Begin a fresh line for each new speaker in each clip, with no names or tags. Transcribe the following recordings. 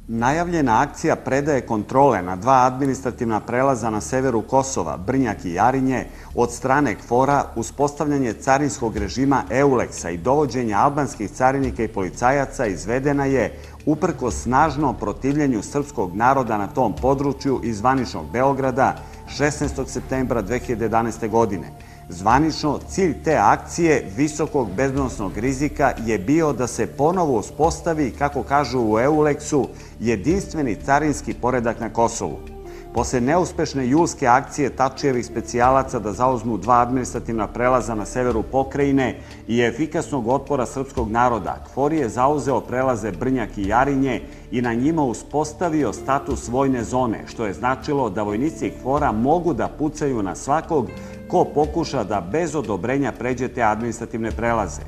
Najavljena akcija predaje kontrole na dva administrativna prelaza na severu Kosova, Brnjak i Jarinje, od strane KFOR-a, uspostavljanje carinskog režima EULEX-a i dovođenje albanskih carinika i policajaca izvedena je uprkos snažnom protivljenju srpskog naroda na tom području iz zvaničnog Beograda 16. septembra 2011. godine. Zvanično, cilj te akcije visokog bezbednosnog rizika je bio da se ponovo uspostavi, kako kažu u EULEX-u, jedinstveni carinski poredak na Kosovu. Posle neuspešne julske akcije Tačijevih specijalaca da zauzmu dva administrativna prelaza na severu pokrajine i efikasnog otpora srpskog naroda, KFOR je zauzeo prelaze Brnjak i Jarinje i na njima uspostavio status vojne zone, što je značilo da vojnici KFOR-a mogu da pucaju na svakog ko pokuša da bez odobrenja pređe te administrativne prelaze.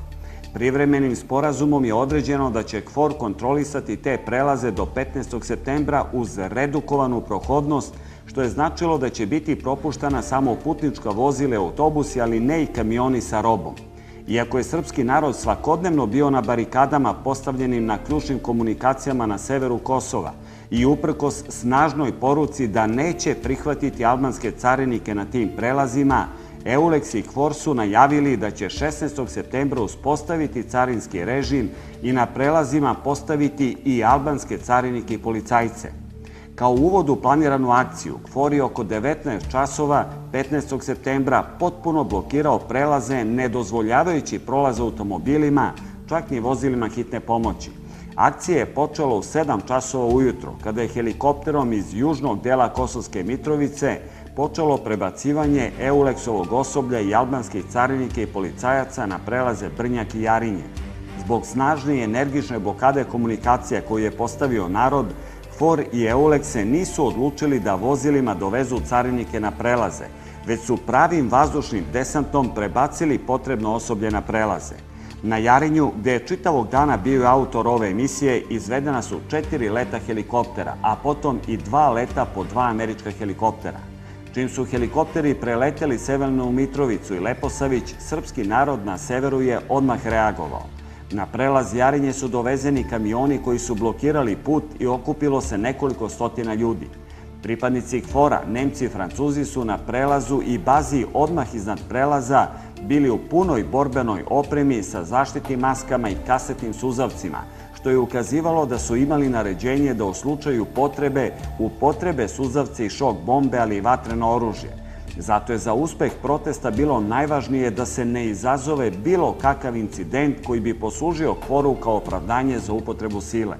Privremenim sporazumom je određeno da će KFOR kontrolisati te prelaze do 15. septembra uz redukovanu prohodnost, što je značilo da će biti propuštana samo putnička vozila i autobusi, ali ne i kamioni sa robom. Iako je srpski narod svakodnevno bio na barikadama postavljenim na ključnim komunikacijama na severu Kosova i uprkos snažnoj poruci da neće prihvatiti albanske carinike na tim prelazima, EULEX i KFOR su najavili da će 16. septembra uspostaviti carinski režim i na prelazima postaviti i albanske carinike i policajce. Kao uvod u planiranu akciju, KFOR je oko 19 časova 15. septembra potpuno blokirao prelaze, ne dozvoljavajući prolaz automobilima, čak ni vozilima hitne pomoći. Akcija je počela u 7 časova ujutro, kada je helikopterom iz južnog dela Kosovske Mitrovice počelo prebacivanje EULEX-ovog osoblja i albanskih carinika i policajaca na prelaze Brnjak i Jarinje. Zbog snažne i energične blokade komunikacija koju je postavio narod, KFOR i EULEX se nisu odlučili da vozilima dovezu carinike na prelaze, već su pravim vazdušnim desantom prebacili potrebno osoblje na prelaze. Na Jarinju, gde je čitavog dana bio autor ove emisije, izvedena su 4 leta helikoptera, a potom i 2 leta po 2 američka helikoptera. Čim su helikopteri preleteli Severnu Mitrovicu i Leposavić, srpski narod na severu je odmah reagovao. Na prelaz Jarinje su dovezeni kamioni koji su blokirali put i okupilo se nekoliko stotina ljudi. Pripadnici KFOR-a, Nemci i Francuzi su na prelazu i bazi odmah iznad prelaza bili u punoj borbenoj opremi sa zaštitnim maskama i kasetnim suzavcima, što je ukazivalo da su imali naređenje da u slučaju potrebe upotrebe suzavce i šok bombe, ali i vatreno oružje. Zato je za uspeh protesta bilo najvažnije da se ne izazove bilo kakav incident koji bi poslužio KFOR-u kao opravdanje za upotrebu sile.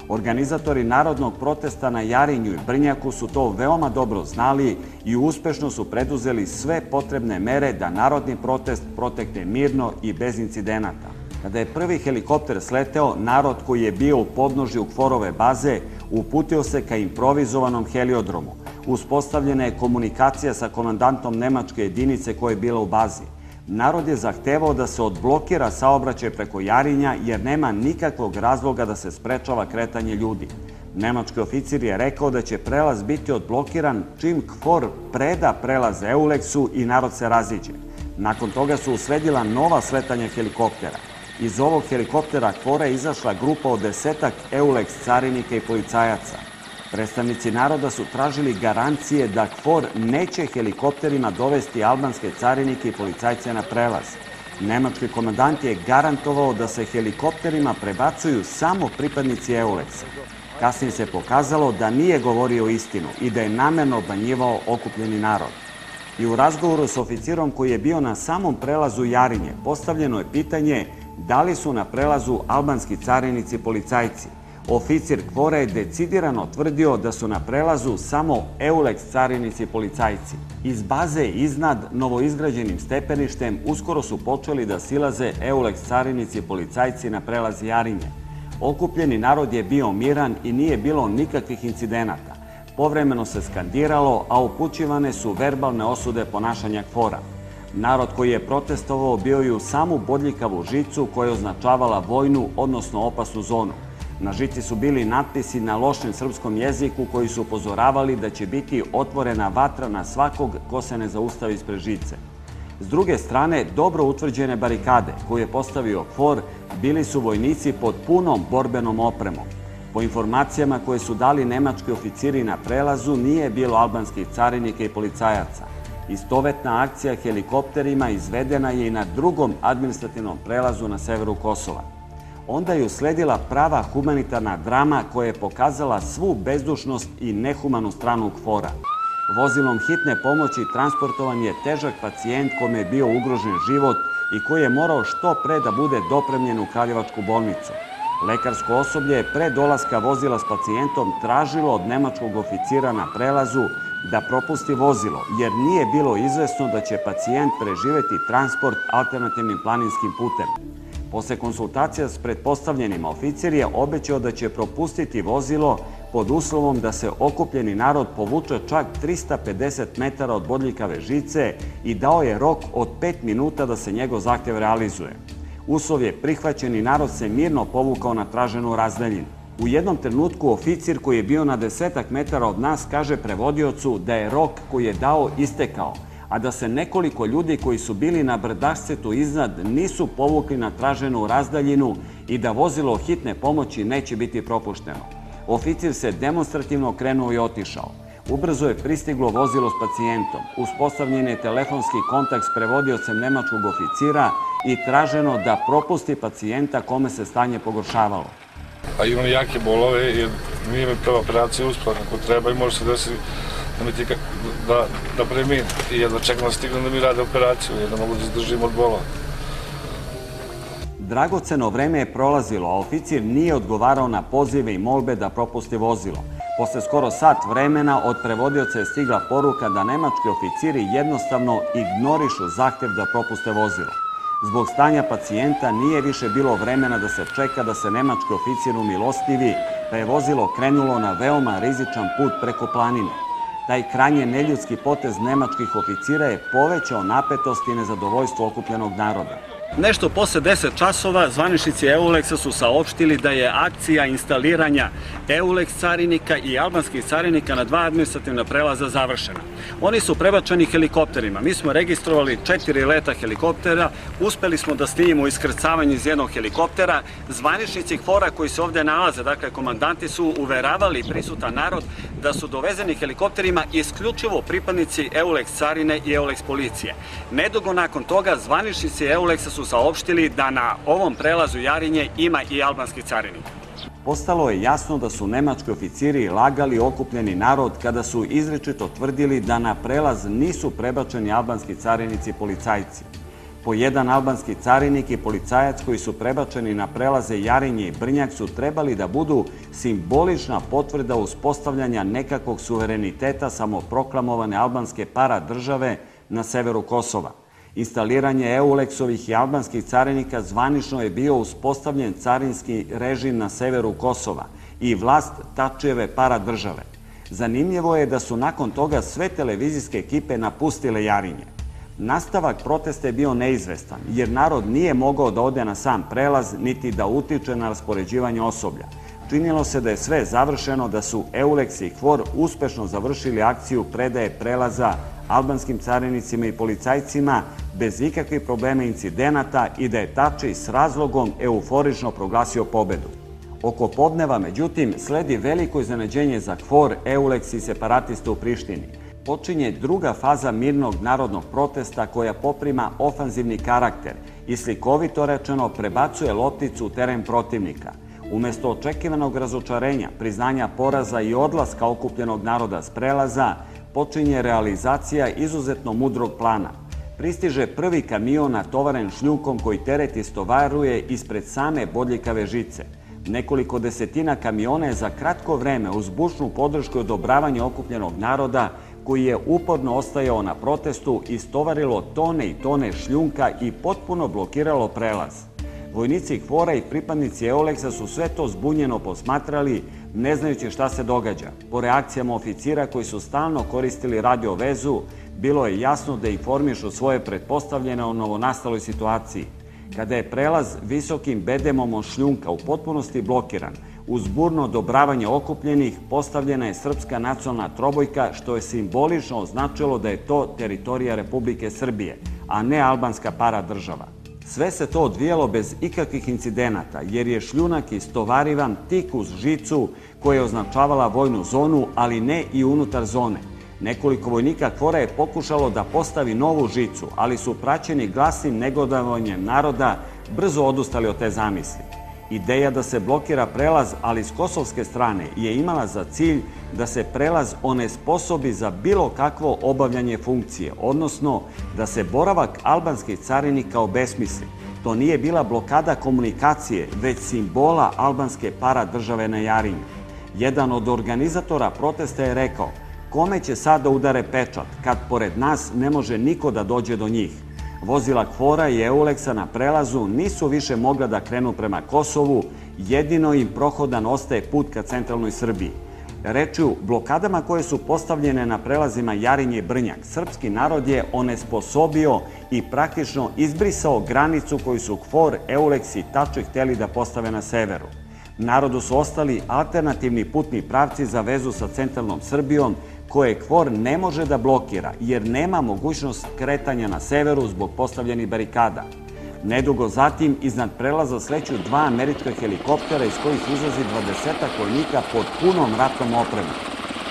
Organizatori narodnog protesta na Jarinju i Brnjaku su to veoma dobro znali i uspešno su preduzeli sve potrebne mere da narodni protest protekne mirno i bez incidenata. Kada je prvi helikopter sleteo, narod koji je bio u podnožju KFOR-ove baze uputio se ka improvizovanom heliodromu. Uspostavljena je komunikacija sa komandantom nemačke jedinice koja je bila u bazi. Narod je zahtevao da se odblokira saobraćaj preko Jarinja jer nema nikakvog razloga da se sprečava kretanje ljudi. Nemački oficir je rekao da će prelaz biti odblokiran čim KFOR preda prelaz EULEX-u i narod se raziđe. Nakon toga su usledila nova sletanja helikoptera. Iz ovog helikoptera KFOR-a je izašla grupa od 10-ak EULEX carinika i policajaca. Predstavnici naroda su tražili garancije da KFOR neće helikopterima dovesti albanske carinike i policajce na prelaz. Nemački komandant je garantovao da se helikopterima prebacuju samo pripadnici EULEX-a. Kasnije se pokazalo da nije govorio istinu i da je namerno obmanjivao okupljeni narod. I u razgovoru s oficirom koji je bio na samom prelazu Jarinje postavljeno je pitanje da li su na prelazu albanski carinici i policajci. Oficir KFOR-a je decidirano tvrdio da su na prelazu samo EULEX carinici i policajci. Iz baze iznad novoizgrađenim stepeništem uskoro su počeli da silaze EULEX carinici i policajci na prelaz Jarinje. Okupljeni narod je bio miran i nije bilo nikakvih incidenata. Povremeno se skandiralo, a upućivane su verbalne osude ponašanja KFOR-a. Narod koji je protestovao bio je u samu bodljikavu žicu koja je označavala vojnu, odnosno opasnu zonu. Na žici su bili natpisi na lošem srpskom jeziku koji su upozoravali da će biti otvorena vatra na svakog ko se ne zaustavi ispred žice. S druge strane, dobro utvrđene barikade koje je postavio KFOR bili su vojnici pod punom borbenom opremom. Po informacijama koje su dali nemački oficiri na prelazu, nije bilo albanskih carinika i policajaca. Istovetna akcija helikopterima izvedena je i na drugom administrativnom prelazu na severu Kosova. Onda je usledila prava humanitarna drama koja je pokazala svu bezdušnost i nehumanu stranu KFOR-a. Vozilom hitne pomoći transportovan je težak pacijent kome je bio ugrožen život i koji je morao što pre da bude dopremljen u Kraljevačku bolnicu. Lekarsko osoblje je pre dolaska vozila s pacijentom tražilo od nemačkog oficira na prelazu da propusti vozilo, jer nije bilo izvesno da će pacijent preživeti transport alternativnim planinskim putem. Posle konsultacija s pretpostavljenima, oficir je obećao da će propustiti vozilo pod uslovom da se okupljeni narod povuče čak 350 metara od bodljikave žice i dao je rok od 5 minuta da se njegov zahtev realizuje. Uslov je prihvaćen i narod se mirno povukao na traženu razdaljinu. U jednom trenutku oficir koji je bio na 10 metara od nas kaže prevodiocu da je rok koji je dao istekao, a da se nekoliko ljudi koji su bili na brdašcetu iznad nisu povukli na traženu razdaljinu i da vozilo hitne pomoći neće biti propušteno. Oficir se demonstrativno okrenuo i otišao. Ubrzo je pristiglo vozilo s pacijentom. Uspostavljen je telefonski kontakt s prevodiocem nemačkog oficira i traženo da propusti pacijenta kome se stanje pogoršavalo.
A imam jake bolove jer nije mi prva operacija uspela kako treba i može se desiti da preminem. I jedva čekam da stignem da mi rade operaciju jer da mogu da izdržim od bolova.
Dragoceno vreme je prolazilo, a oficir nije odgovarao na pozive i molbe da propusti vozilo. Posle skoro sat vremena od prevodioca je stigla poruka da nemački oficiri jednostavno ignorišu zahtev da propuste vozilo. Zbog stanja pacijenta nije više bilo vremena da se čeka da se nemački oficir umilostivi, pa je vozilo krenulo na veoma rizičan put preko planine. Taj krajnje neljudski potez nemačkih oficira je povećao napetost i nezadovoljstvo okupljenog naroda. Nešto posle 10 časova zvaničnici EULEX-a su saopštili da je akcija instaliranja EULEX carinika i albanskih carinika na 2 administrativna prelaza završena. Oni su prebačeni helikopterima. Mi smo registrovali 4 leta helikoptera, uspeli smo da snimimo iskrcavanje iz jednog helikoptera. Zvaničnici KFOR-a koji se ovde nalaze, dakle komandanti, su uveravali prisutan narod da su dovezeni helikopterima isključivo pripadnici EULEX carine i EULEX policije. Nedugo nakon toga zvaničnici EULEX-a su saopštili da na ovom prelazu Jarinje ima i albanski carinik. Postalo je jasno da su nemački oficiri lagali okupljeni narod kada su izričito tvrdili da na prelaz nisu prebačeni albanski carinici i policajci. Po jedan albanski carinik i policajac koji su prebačeni na prelaze Jarinje i Brnjak su trebali da budu simbolična potvrda uspostavljanja nekakvog suvereniteta samoproklamovane albanske paradržave na severu Kosova. Instaliranje EULEX-ovih i albanskih carinika zvanično je bio uspostavljen carinski režim na severu Kosova i vlast Tačijeve paradržave. Zanimljivo je da su nakon toga sve televizijske ekipe napustile Jarinje. Nastavak protesta je bio neizvestan, jer narod nije mogao da ode na sam prelaz, niti da utiče na raspoređivanje osoblja. Činilo se da je sve završeno, da su EULEX i KFOR uspešno završili akciju predaje prelaza albanskim carinicima i policajcima bez ikakvih problema i incidenata i da je Tači s razlogom euforično proglasio pobedu. Oko podneva, međutim, sledi veliko iznenađenje za KFOR, EULEX i separatiste u Prištini. Počinje druga faza mirnog narodnog protesta koja poprima ofanzivni karakter i slikovito rečeno prebacuje lopticu u teren protivnika. Umesto očekivanog razočarenja, priznanja poraza i odlaska okupljenog naroda s prelaza, počinje realizacija izuzetno mudrog plana. Pristiže prvi kamion natovaren šljunkom koji teret istovaruje ispred same bodljikave žice. Nekoliko desetina kamiona je za kratko vreme uz bučnu podršku i odobravanje okupljenog naroda koji je uporno ostajao na protestu istovarilo tone i tone šljunka i potpuno blokiralo prelaz. Vojnici KFOR-a i pripadnici EULEX-a su sve to zbunjeno posmatrali, ne znajući šta se događa. Po reakcijama oficira koji su stalno koristili radio vezu, bilo je jasno da informišu svoje pretpostavljene o novonastaloj situaciji. Kada je prelaz visokim bedemom od šljunka u potpunosti blokiran, Uz burno odobravanje okupljenih postavljena je srpska nacionalna trobojka, što je simbolično označilo da je to teritorija Republike Srbije, a ne albanska paradržava. Sve se to odvijalo bez ikakvih incidenata, jer je šljunak istovarivan tik uz žicu koja je označavala vojnu zonu, ali ne i unutar zone. Nekoliko vojnika KFOR-a je pokušalo da postavi novu žicu, ali su praćeni glasnim negodovanjem naroda brzo odustali od te zamisli. Ideja da se blokira prelaz, ali s kosovske strane, je imala za cilj da se prelaz onesposobi za bilo kakvo obavljanje funkcije, odnosno da se boravak albanskih carinika obesmisli. To nije bila blokada komunikacije, već simbola albanske paradržave na Jarinju. Jedan od organizatora protesta je rekao: "Kome će sada udare pečat, kad pored nas ne može niko da dođe do njih?" Vozila KFOR-a i EULEX-a na prelazu nisu više mogla da krenu prema Kosovu, jedino im prohodan ostaje put ka centralnoj Srbiji. Rečju, blokadama koje su postavljene na prelazima Jarinje i Brnjak, srpski narod je onesposobio i praktično izbrisao granicu koju su KFOR, EULEX i Tači hteli da postave na severu. Narodu su ostali alternativni putni pravci za vezu sa centralnom Srbijom, koje KFOR ne može da blokira, jer nema mogućnost kretanja na severu zbog postavljenih barikada. Nedugo zatim, iznad prelaza sleću 2 američka helikoptera iz kojih izlazi 20 vojnika pod punom ratnom opremom.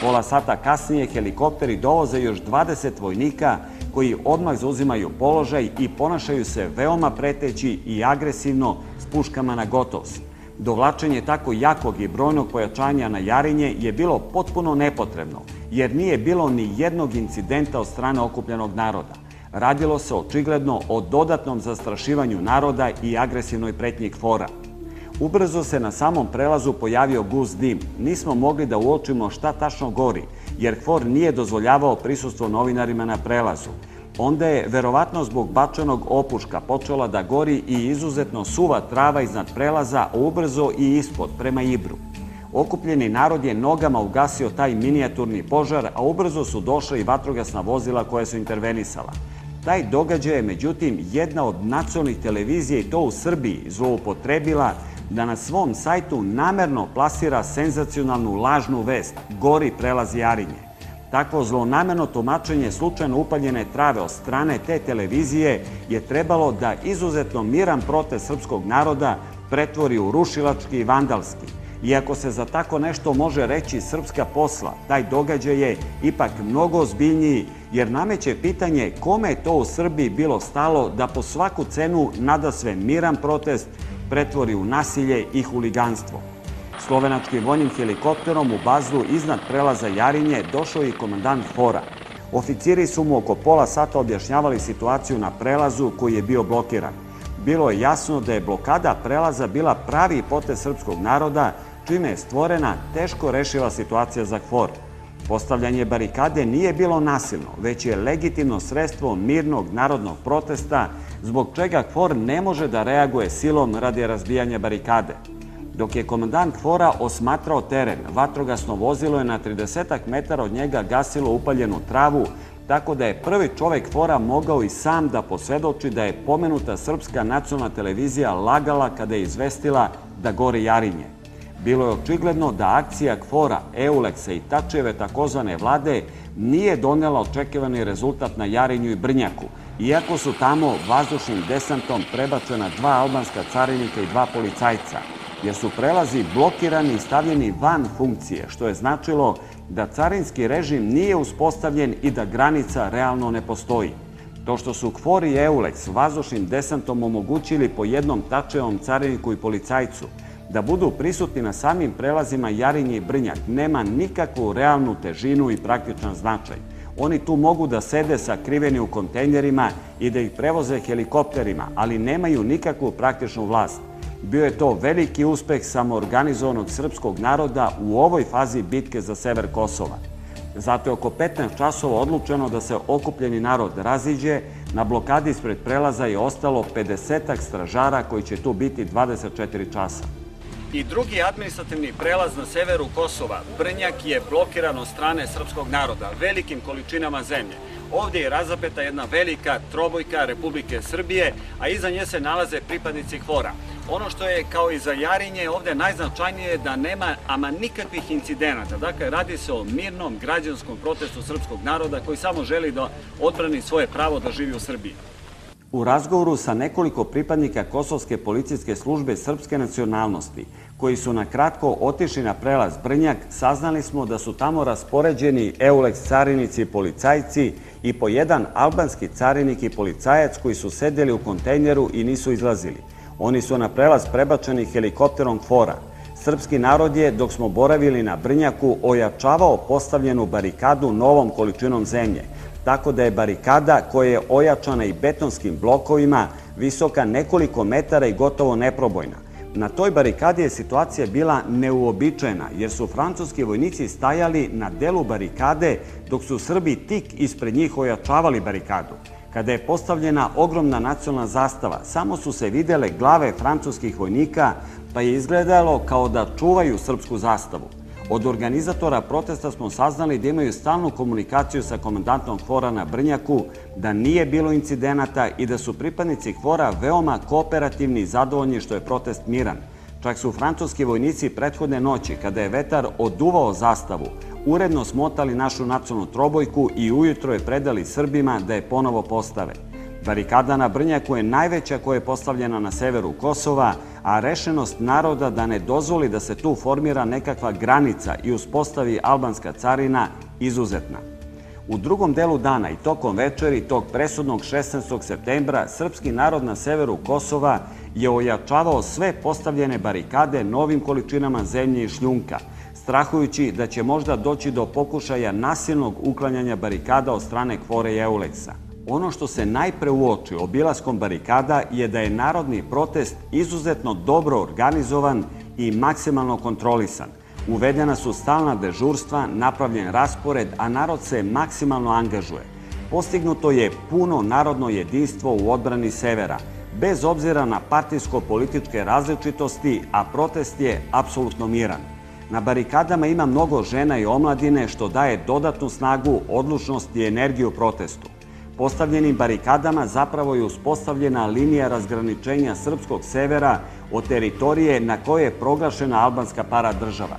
Pola sata kasnije helikopteri dovoze još 20 vojnika koji odmah zauzimaju položaj i ponašaju se veoma preteći i agresivno s puškama na gotovost. Dovlačenje tako jakog i brojnog pojačanja na Jarinje je bilo potpuno nepotrebno, jer nije bilo ni jednog incidenta od strane okupljenog naroda. Radilo se očigledno o dodatnom zastrašivanju naroda i agresivnoj pretnji KFOR-a. Ubrzo se na samom prelazu pojavio gust dim. Nismo mogli da uočimo šta tačno gori, jer KFOR nije dozvoljavao prisustvo novinarima na prelazu. Onda je, verovatno zbog bačenog opuška, počela da gori i izuzetno suva trava iznad prelaza, a ubrzo i ispod, prema Ibru. Okupljeni narod je nogama ugasio taj minijaturni požar, a ubrzo su došla i vatrogasna vozila koja su intervenisala. Taj događaj je, međutim, jedna od nacionalnih televizija, i to u Srbiji, zloupotrebila da na svom sajtu namerno plasira senzacionalnu lažnu vest: gori prelaz Jarinje. Takvo zlonamerno tumačenje slučajno upaljene trave od strane te televizije je trebalo da izuzetno miran protest srpskog naroda pretvori u rušilački i vandalski. Iako se za tako nešto može reći srpska posla, taj događaj je ipak mnogo ozbiljniji, jer nameće pitanje kome je to u Srbiji bilo stalo da po svaku cenu nadasve miran protest pretvori u nasilje i huliganstvo. Slovenačkim vojnim helikopterom u bazu iznad prelaza Jarinje došao je i komandant KFOR-a. Oficiri su mu oko pola sata objašnjavali situaciju na prelazu koji je bio blokiran. Bilo je jasno da je blokada prelaza bila pravi potez srpskog naroda, čime je stvorena teško rešiva situacija za KFOR. Postavljanje barikade nije bilo nasilno, već je legitimno sredstvo mirnog narodnog protesta, zbog čega KFOR ne može da reaguje silom radi razbijanja barikade. Dok je komandant KFOR-a osmatrao teren, vatrogasno vozilo je na 30 metara od njega gasilo upaljenu travu, tako da je prvi čovek KFOR-a mogao i sam da posvedoči da je pomenuta srpska nacionalna televizija lagala kada je izvestila da gori Jarinje. Bilo je očigledno da akcija KFOR-a, EULEX-a i Tačijeve takozvane vlade nije donela očekivani rezultat na Jarinju i Brnjaku, iako su tamo vazdušnim desantom prebačena 2 albanska carinika i 2 policajca, jer su prelazi blokirani i stavljeni van funkcije, što je značilo da carinski režim nije uspostavljen i da granica realno ne postoji. To što su KFOR i EULEX vazdušnim desantom omogućili po jednom Tačijevom cariniku i policajcu da budu prisutni na samim prelazima Jarinje i Brnjak, nema nikakvu realnu težinu i praktičan značaj. Oni tu mogu da sede sakriveni u kontejnerima i da ih prevoze helikopterima, ali nemaju nikakvu praktičnu vlast. Bio je to veliki uspeh samoorganizovanog srpskog naroda u ovoj fazi bitke za sever Kosova. Zato je oko 15 časova odlučeno da se okupljeni narod raziđe. Na blokadi ispred prelaza je ostalo 50-ak stražara koji će tu biti 24 časa. I drugi administrativni prelaz na severu Kosova, Brnjak, je blokiran od strane srpskog naroda velikim količinama zemlje. Ovdje je razapeta jedna velika trobojka Republike Srbije, a iza nje se nalaze pripadnici KFOR-a. Ono što je kao i za Jarinje ovdje najznačajnije je da nema ama nikakvih incidenata. Dakle, radi se o mirnom građanskom protestu srpskog naroda koji samo želi da odbrani svoje pravo da živi u Srbiji. U razgovoru sa nekoliko pripadnika Kosovske policijske službe srpske nacionalnosti, koji su na kratko otišli na prelaz Brnjak, saznali smo da su tamo raspoređeni EULEX carinici i policajci i po jedan albanski carinik i policajac koji su sedeli u kontejneru i nisu izlazili. Oni su na prelaz prebačeni helikopterom KFOR-a. Srpski narod je, dok smo boravili na Brnjaku, ojačavao postavljenu barikadu novom količinom zemlje, tako da je barikada, koja je ojačana i betonskim blokovima, visoka nekoliko metara i gotovo neprobojna. Na toj barikadi je situacija bila neuobičajena, jer su francuski vojnici stajali na delu barikade, dok su Srbi tik ispred njih ojačavali barikadu. Kada je postavljena ogromna nacionalna zastava, samo su se videle glave francuskih vojnika, pa je izgledalo kao da čuvaju srpsku zastavu. Od organizatora protesta smo saznali da imaju stalnu komunikaciju sa komandantom KFOR-a na Brnjaku, da nije bilo incidenata i da su pripadnici KFOR-a veoma kooperativni i zadovoljni što je protest miran. Čak su francuski vojnici prethodne noći, kada je vetar oduvao zastavu, uredno smotali našu nacionalnu trobojku i ujutro je predali Srbima da je ponovo postave. Barikada na Brnjaku je najveća koja je postavljena na severu Kosova, a rešenost naroda da ne dozvoli da se tu formira nekakva granica i uspostavi albanska carina izuzetna. U drugom delu dana i tokom večeri tog presudnog 16. septembra srpski narod na severu Kosova je ojačavao sve postavljene barikade novim količinama zemlje i šljunka, strahujući da će možda doći do pokušaja nasilnog uklanjanja barikada od strane KFOR-a i EULEX-a. Ono što se najpre uoči obilaskom barikada je da je narodni protest izuzetno dobro organizovan i maksimalno kontrolisan. Uvedena su stalna dežurstva, napravljen raspored, a narod se maksimalno angažuje. Postignuto je puno narodno jedinstvo u odbrani severa, bez obzira na partijsko-političke različitosti, a protest je apsolutno miran. Na barikadama ima mnogo žena i omladine, što daje dodatnu snagu, odlučnost i energiju protestu. Postavljenim barikadama zapravo je uspostavljena linija razgraničenja srpskog severa od teritorije na kojoj je proglašena albanska paradržava.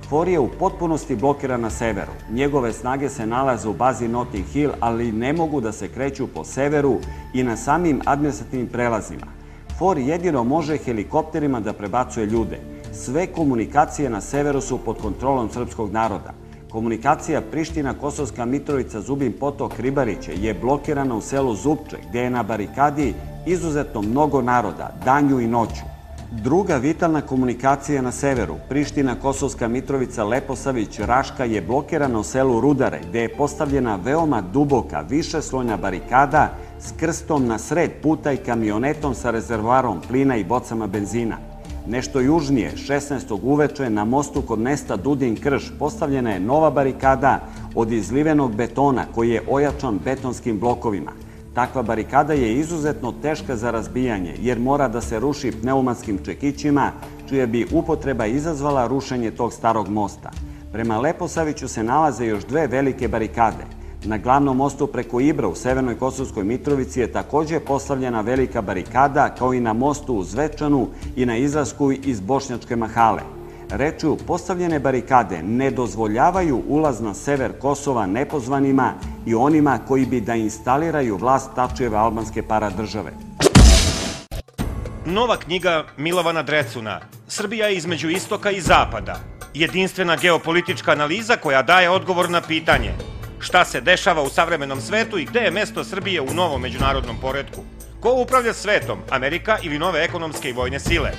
KFOR je u potpunosti blokiran na severu. Njegove snage se nalaze u bazi Notting Hill, ali ne mogu da se kreću po severu i na samim administrativnim prelazima. KFOR jedino može helikopterima da prebacuje ljude. Sve komunikacije na severu su pod kontrolom srpskog naroda. Komunikacija Priština-Kosovska Mitrovica, Zubin Potok, Ribariće je blokirana u selu Zupče, gde je na barikadi izuzetno mnogo naroda, danju i noću. Druga vitalna komunikacija na severu, Priština-Kosovska Mitrovica, Leposavić, Raška, je blokirana u selu Rudare, gde je postavljena veoma duboka, višeslojna barikada s krstom na sred puta i kamionetom sa rezervoarom plina i bocama benzina. Nešto južnije, 16. uveče, na mostu kod mesta Dudin Krš postavljena je nova barikada od izlivenog betona koji je ojačan betonskim blokovima. Takva barikada je izuzetno teška za razbijanje jer mora da se ruši pneumatskim čekićima, čija bi upotreba izazvala rušenje tog starog mosta. Prema Leposaviću se nalaze još dve velike barikade. Na glavnom mostu preko Ibra u Severnoj Kosovskoj Mitrovici je također postavljena velika barikada, kao i na mostu u Zvečanu i na izlasku iz Bošnjačke Mahale. Rečju, postavljene barikade ne dozvoljavaju ulaz na sever Kosova nepozvanima i onima koji bi da instaliraju vlast Tačijeve albanske paradržave.
Nova knjiga Milovana Drecuna, Srbija između istoka i zapada. Jedinstvena geopolitička analiza koja daje odgovor na pitanje šta se dešava u savremenom svetu i gde je mesto Srbije u novom međunarodnom poretku. Ko upravlja svetom, Amerika ili nove ekonomske i vojne sile?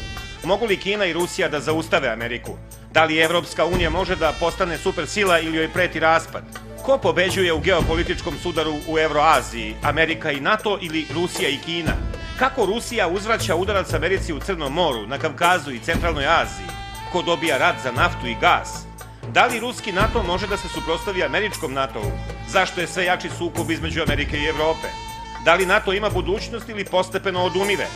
Mogu li Kina i Rusija da zaustave Ameriku? Da li Evropska unija može da postane supersila ili joj preti raspad? Ko pobeđuje u geopolitičkom sudaru u Evroaziji, Amerika i NATO ili Rusija i Kina? Kako Rusija uzvraća udarac Americi u Crnom moru, na Kavkazu i Centralnoj Aziji? Ko dobija rat za naftu i gas? Da li ruski NATO može da se suprotstavi američkom NATO-u? Zašto je sve jači sukob između Amerike i Evrope? Da li NATO ima budućnost ili postepeno odumire?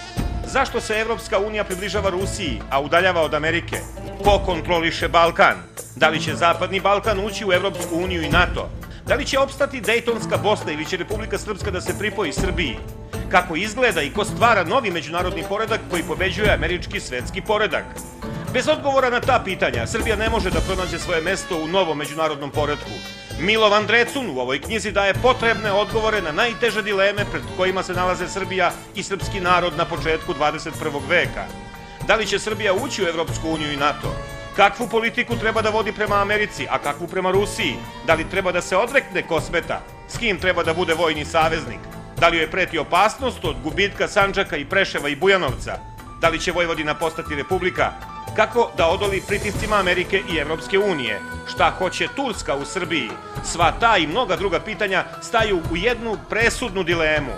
Zašto se Evropska unija približava Rusiji, a udaljava od Amerike? Ko kontroliše Balkan? Da li će Zapadni Balkan ući u Evropsku uniju i NATO? Da li će opstati Dejtonska Bosna ili će Republika Srpska da se pripoji Srbiji? Kako izgleda i ko stvara novi međunarodni poredak koji pobeđuje američki svetski poredak? Bez odgovora na ta pitanja, Srbija ne može da pronađe svoje mesto u novom međunarodnom poretku. Milovan Drecun u ovoj knjizi daje potrebne odgovore na najteže dileme pred kojima se nalaze Srbija i srpski narod na početku 21. veka. Da li će Srbija ući u Evropsku uniju i NATO? Kakvu politiku treba da vodi prema Americi, a kakvu prema Rusiji? Da li treba da se odrekne Kosmeta? S kim treba da bude vojni saveznik? Da li joj preti opasnost od gubitka Sandžaka i Preševa i Bujanovca? Da li će Vojvodina postati republika? Kako da odoli pritiscima Amerike i Evropske unije? Šta hoće Turska u Srbiji? Sva ta i mnoga druga pitanja staju u jednu presudnu dilemu.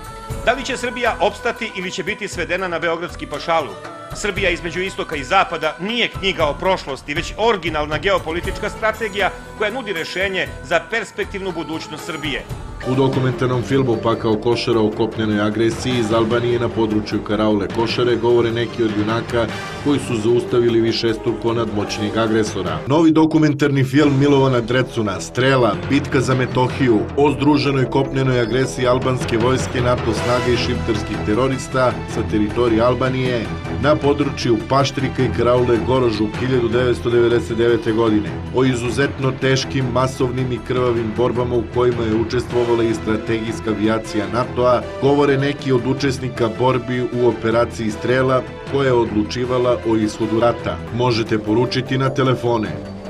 Da li će Srbija opstati ili će biti svedena na beogradski pašaluk? Srbija između istoka i zapada nije knjiga o prošlosti, već originalna geopolitička strategija koja nudi rešenje za perspektivnu budućnost Srbije.
U dokumentarnom filmu Pakao Košara o kopnenoj agresiji iz Albanije na području Karaule Košare govore neki od junaka koji su zaustavili višestruko nadmoćnijeg agresora. Novi dokumentarni film Milovana Drecuna, Strela, Bitka za Metohiju, o združenoj kopnenoj agresiji albanske vojske, NATO snage i šiptarskih terorista sa teritorije Albanije na području Paštrika i Karaule Gorožu 1999. godine. O izuzetno teškim, masovnim i krvavim borbama u kojima je učestvovala i strategijska avijacija NATO-a, govore neki od učesnika borbi u operaciji Strela koja je odlučivala o ishodu rata. Možete poručiti na telefone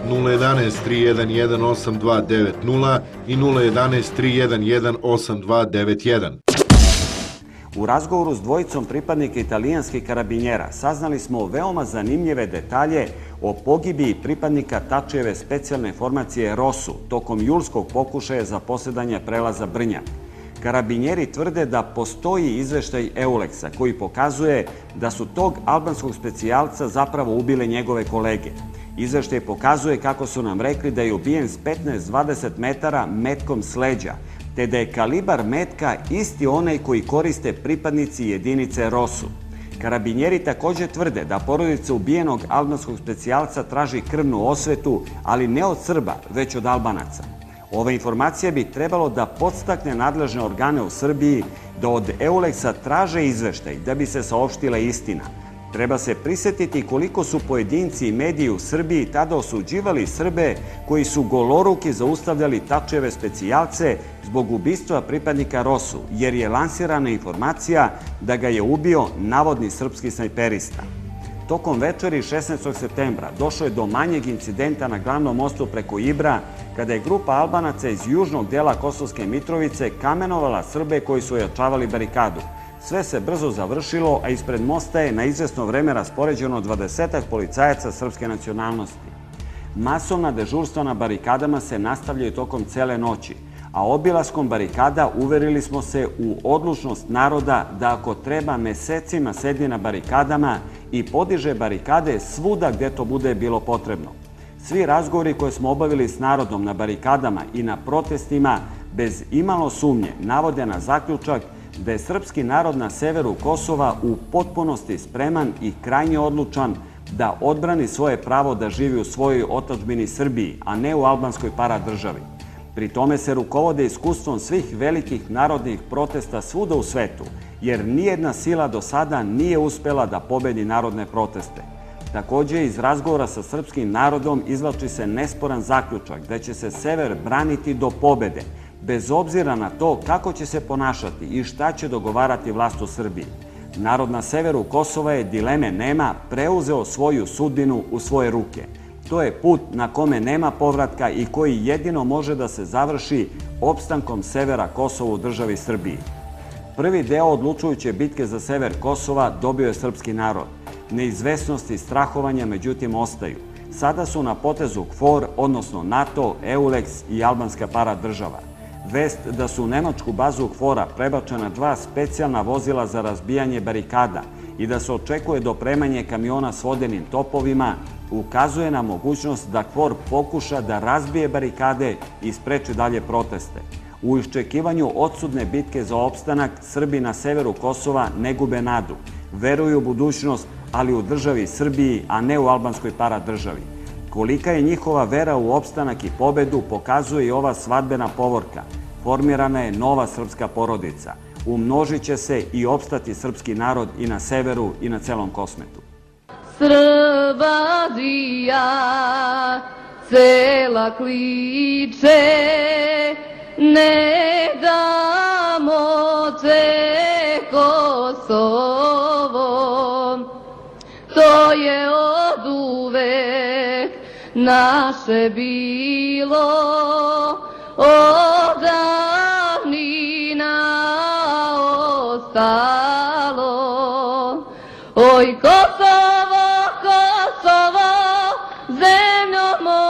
011 311 8290 i 011 311 8291.
U razgovoru s dvojicom pripadnika italijanskih karabinjera saznali smo veoma zanimljive detalje o pogibiji pripadnika Tačijeve specijalne formacije Rosu tokom julskog pokušaja za posedanje prelaza Brnjak. Karabinjeri tvrde da postoji izveštaj Euleksa koji pokazuje da su tog albanskog specijalca zapravo ubile njegove kolege. Izveštaj pokazuje kako su nam rekli da je ubijen s 15-20 metara metkom s leđa, te da je kalibar metka isti onaj koji koriste pripadnici jedinice Rosu. Karabinjeri također tvrde da porodica ubijenog albanskog specijalca traži krvnu osvetu, ali ne od Srba, već od Albanaca. Ova informacija bi trebalo da podstakne nadležne organe u Srbiji da od Euleksa traže izveštaj da bi se saopštila istina. Treba se prisetiti koliko su pojedinci i mediji u Srbiji tada osuđivali Srbe koji su goloruki zaustavljali Tačijeve specijalce zbog ubistva pripadnika Rosu, jer je lansirana informacija da ga je ubio navodni srpski snajperista. Tokom večeri 16. septembra došlo je do manjeg incidenta na glavnom mostu preko Ibra, kada je grupa Albanaca iz južnog dela Kosovske Mitrovice kamenovala Srbe koji su ojačavali barikadu. Sve se brzo završilo, a ispred mosta je na izvesno vreme raspoređeno 20 policajaca srpske nacionalnosti. Masovna dežurstva na barikadama se nastavljaju tokom cele noći, a obilaskom barikada uverili smo se u odlučnost naroda da ako treba mesecima sedi na barikadama i podiže barikade svuda gde to bude bilo potrebno. Svi razgovori koje smo obavili s narodom na barikadama i na protestima bez imalo sumnje navode na zaključak da je srpski narod na severu Kosova u potpunosti spreman i krajnje odlučan da odbrani svoje pravo da živi u svojoj otadžbini Srbiji, a ne u albanskoj paradržavi. Pri tome se rukovode iskustvom svih velikih narodnih protesta svuda u svetu, jer nijedna sila do sada nije uspela da pobedi narodne proteste. Također, iz razgovora sa srpskim narodom izvlači se nesporan zaključak da će se sever braniti do pobede, bez obzira na to kako će se ponašati i šta će dogovarati vlast u Srbiji. Narod na severu Kosova je, dileme nema, preuzeo svoju sudbinu u svoje ruke. To je put na kome nema povratka i koji jedino može da se završi opstankom severa Kosova u državi Srbiji. Prvi deo odlučujuće bitke za sever Kosova dobio je srpski narod. Neizvesnosti i strahovanja međutim ostaju. Sada su na potezu KFOR, odnosno NATO, EULEX i albanska paradržava. Vest da su u nemačku bazu KFOR-a prebačena 2 specijalna vozila za razbijanje barikada i da se očekuje dopremanje kamiona s vodenim topovima ukazuje na mogućnost da KFOR pokuša da razbije barikade i spreči dalje proteste. U iščekivanju odsudne bitke za opstanak, Srbi na severu Kosova ne gube nadu. Veruju u budućnost, ali u državi Srbiji, a ne u albanskoj paradržavi. Kolika je njihova vera u opstanak i pobedu pokazuje i ova svadbena povorka. Formirana je nova srpska porodica. Umnožit će se i opstati srpski narod i na severu i na celom Kosmetu.
Srbazija cela kliče, ne damo te Kosovo, to je oduvek naše bilo, od davnina ostalo. Oj Kosovo, Kosovo, zemljo moja,